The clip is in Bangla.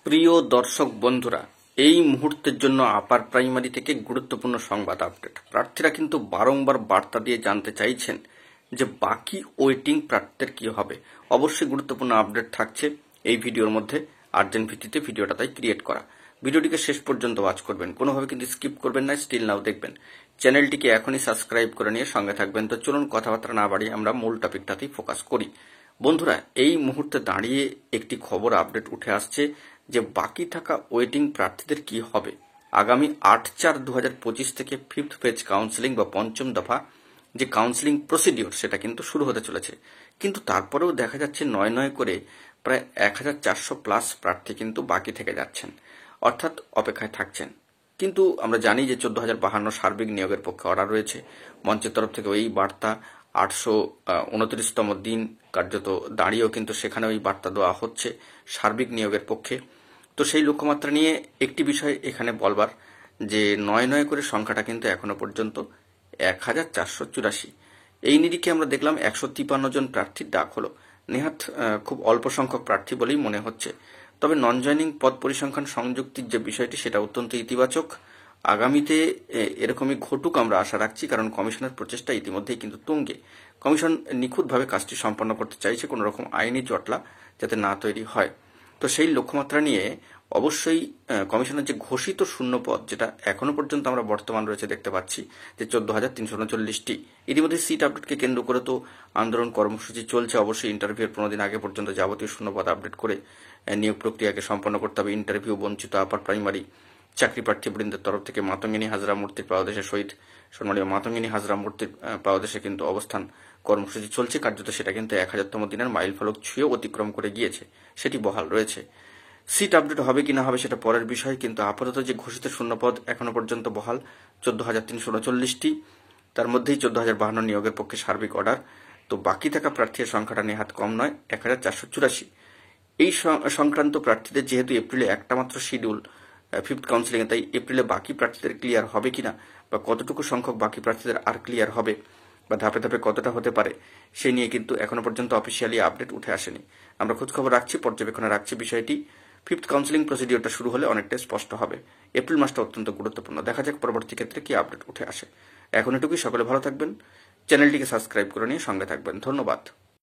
প্রিয় দর্শক বন্ধুরা, এই মুহূর্তের জন্য আপার প্রাইমারি থেকে গুরুত্বপূর্ণ সংবাদ আপডেট। প্রার্থীরা কিন্তু বারংবার বার্তা দিয়ে জানতে চাইছেন যে বাকি ওয়েটিং প্রার্থীদের কি হবে। অবশ্যই গুরুত্বপূর্ণ আপডেট থাকছে এই ভিডিওর মধ্যে। আর্জেন্ট ভিত্তিতে ভিডিওটা তাই ক্রিয়েট করা। ভিডিওটিকে শেষ পর্যন্ত ওয়াচ করবেন, কোনোভাবে কিন্তু স্কিপ করবেন না, স্টিল নাও দেখবেন। চ্যানেলটিকে এখনই সাবস্ক্রাইব করে নিয়ে সঙ্গে থাকবেন। তো চলুন কথাবার্তা না বাড়িয়ে আমরা মূল টপিকটাতেই ফোকাস করি। বন্ধুরা, এই মুহূর্তে দাঁড়িয়ে একটি খবর আপডেট উঠে আসছে যে বাকি থাকা ওয়েটিং প্রার্থীদের কি হবে। আগামী 8/4/2025 থেকে ফিফথ ফেজ কাউন্সিলিং বা পঞ্চম দফা যে কাউন্সিলিং প্রসিডিওর সেটা কিন্তু শুরু হতে চলেছে। কিন্তু তারপরেও দেখা যাচ্ছে নয় করে প্রায় 1400+ প্রার্থী কিন্তু বাকি থেকে যাচ্ছেন, অর্থাৎ অপেক্ষায় থাকছেন। কিন্তু আমরা জানি যে 14,052 সার্বিক নিয়োগের পক্ষে অর্ডার রয়েছে। মঞ্চের তরফ থেকে ওই বার্তা 829তম দিন কার্যত দাঁড়িয়েও কিন্তু সেখানে ওই বার্তা দেওয়া হচ্ছে সার্বিক নিয়োগের পক্ষে। তো সেই লক্ষ্যমাত্রা নিয়ে একটি বিষয় এখানে বলবার যে নয় করে সংখ্যাটা কিন্তু এখনো পর্যন্ত 1484। এই নিরিখে আমরা দেখলাম 153 জন প্রার্থীর ডাক হলো। নেহাত খুব অল্প সংখ্যক প্রার্থী বলেই মনে হচ্ছে। তবে নন জয়নিং পদ পরিসংখ্যান সংযুক্তির যে বিষয়টি সেটা অত্যন্ত ইতিবাচক। আগামীতে এরকমই ঘটুক আমরা আশা রাখছি, কারণ কমিশনের প্রচেষ্টা ইতিমধ্যেই কিন্তু তুঙ্গে। কমিশন নিখুঁতভাবে কাজটি সম্পন্ন করতে চাইছে, কোনো রকম আইনি জটলা যাতে না তৈরি হয়। তো সেই লক্ষ্যমাত্রা নিয়ে অবশ্যই কমিশনের যে ঘোষিত শূন্য পদ, যেটা এখনো পর্যন্ত আমরা বর্তমান রয়েছে দেখতে পাচ্ছি যে 14,339টি। ইতিমধ্যে সিট আপডেটকে কেন্দ্র করে তো আন্দোলন কর্মসূচি চলছে। অবশ্যই ইন্টারভিউর 15 দিন আগে পর্যন্ত যাবতীয় শূন্যপদ আপডেট করে নিয়োগ প্রক্রিয়াকে সম্পন্ন করতে হবে। ইন্টারভিউ বঞ্চিত আপার প্রাইমারি চাকরি প্রার্থীবৃন্দের তরফ থেকে মাতঙ্গিনী হাজরা মূর্তির পাদদেশে শহীদ সম্মানীয় মাতঙ্গিনী হাজরা মূর্তির পাদদেশে কিন্তু অবস্থান কর্মসূচি চলছে। কার্যত সেটা কিন্তু 1000তম দিনের মাইল ফলক ছুঁয়ে অতিক্রম করে গিয়েছে, সেটি বহাল রয়েছে। সিট আপডেট হবে কি না হবে সেটা পরের বিষয়, কিন্তু আপাতত যে ঘোষিত শূন্যপদ এখনো পর্যন্ত বহাল 14,339টি। তার মধ্যেই 14,052 নিয়োগের পক্ষে সার্বিক অর্ডার। তো বাকি থাকা প্রার্থীর সংখ্যাটা নেহাত কম নয়, 1484। এই সংক্রান্ত প্রার্থীদের যেহেতু এপ্রিলে একটা মাত্র শিডিউল ফিফথ কাউন্সিলিং, তাই এপ্রিলে বাকি প্রার্থীদের ক্লিয়ার হবে কিনা বা কতটুকু সংখ্যক বাকি প্রার্থীদের আর ক্লিয়ার হবে বা ধাপে ধাপে কতটা হতে পারে সে নিয়ে কিন্তু এখনো পর্যন্ত অফিসিয়ালি আপডেট উঠে আসেনি। আমরা খোঁজখবর রাখছি, পর্যবেক্ষণে রাখছি বিষয়টি। ফিফথ কাউন্সিলিং প্রসিডিওরটা শুরু হলে অনেকটাই স্পষ্ট হবে। এপ্রিল মাসটা অত্যন্ত গুরুত্বপূর্ণ। দেখা যাক পরবর্তী ক্ষেত্রে কি আপডেট উঠে আসে। এখন এটুকুই। সকলে ভালো থাকবেন, চ্যানেলটিকে সাবস্ক্রাইব করে নিয়ে সঙ্গে থাকবেন। ধন্যবাদ।